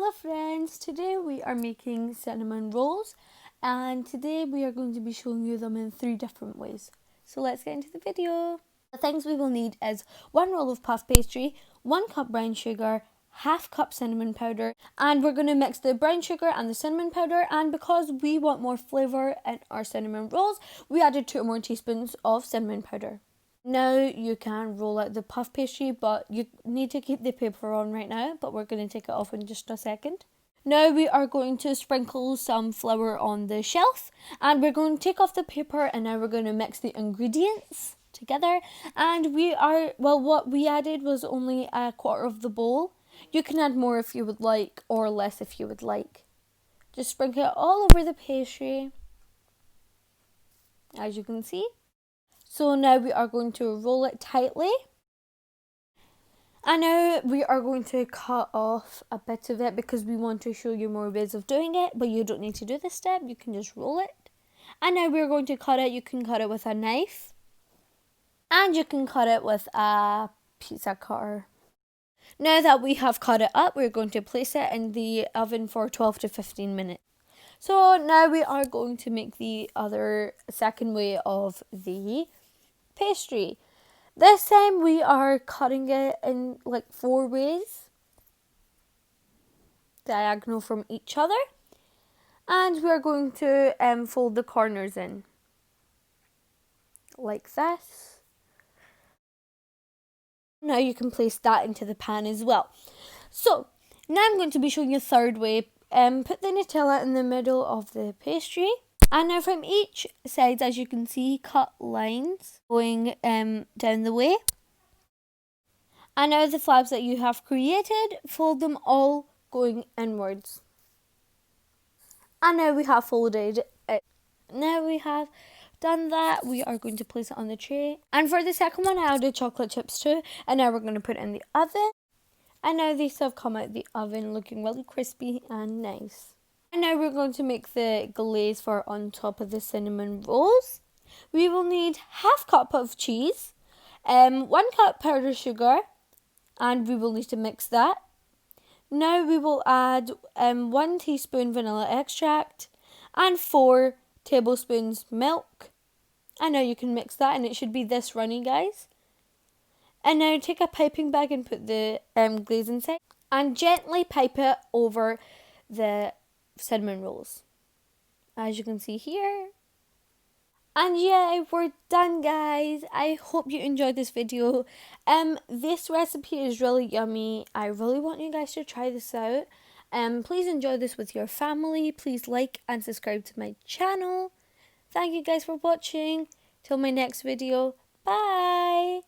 Hello friends, today we are making cinnamon rolls and today we are going to be showing you them in 3 different ways. So let's get into the video. The things we will need is 1 roll of puff pastry, 1 cup brown sugar, half cup cinnamon powder, and we're going to mix the brown sugar and the cinnamon powder, and because we want more flavour in our cinnamon rolls, we added 2 more teaspoons of cinnamon powder. Now you can roll out the puff pastry, but you need to keep the paper on right now, but we're going to take it off in just a second. Now we are going to sprinkle some flour on the shelf and we're going to take off the paper, and now we're going to mix the ingredients together. And what we added was only a quarter of the bowl. You can add more if you would like, or less if you would like. Just sprinkle it all over the pastry, as you can see. So now we are going to roll it tightly. And now we are going to cut off a bit of it because we want to show you more ways of doing it, but you don't need to do this step, you can just roll it. And now we're going to cut it. You can cut it with a knife and you can cut it with a pizza cutter. Now that we have cut it up, we're going to place it in the oven for 12 to 15 minutes. So now we are going to make the second way of the pastry. This time we are cutting it in like 4 ways, diagonal from each other, and we're going to fold the corners in like this. Now you can place that into the pan as well. So now I'm going to be showing you a third way. Put the Nutella in the middle of the pastry. And now from each side, as you can see, cut lines going down the way. And now the flaps that you have created, fold them all going inwards. And now we have folded it. Now we have done that, we are going to place it on the tray. And for the second one, I added chocolate chips too. And now we're going to put it in the oven. And now these have come out the oven looking really crispy and nice. And now we're going to make the glaze for on top of the cinnamon rolls. We will need half cup of cheese, 1 cup powdered sugar, and we will need to mix that. Now we will add 1 teaspoon vanilla extract and 4 tablespoons milk. And now you can mix that, and it should be this runny, guys. And now take a piping bag and put the glaze inside and gently pipe it over the cinnamon rolls, as you can see here. And yeah, we're done, guys. I hope you enjoyed this video. This recipe is really yummy. I really want you guys to try this out. Please enjoy this with your family. Please like and subscribe to my channel. Thank you guys for watching. Till my next video. Bye.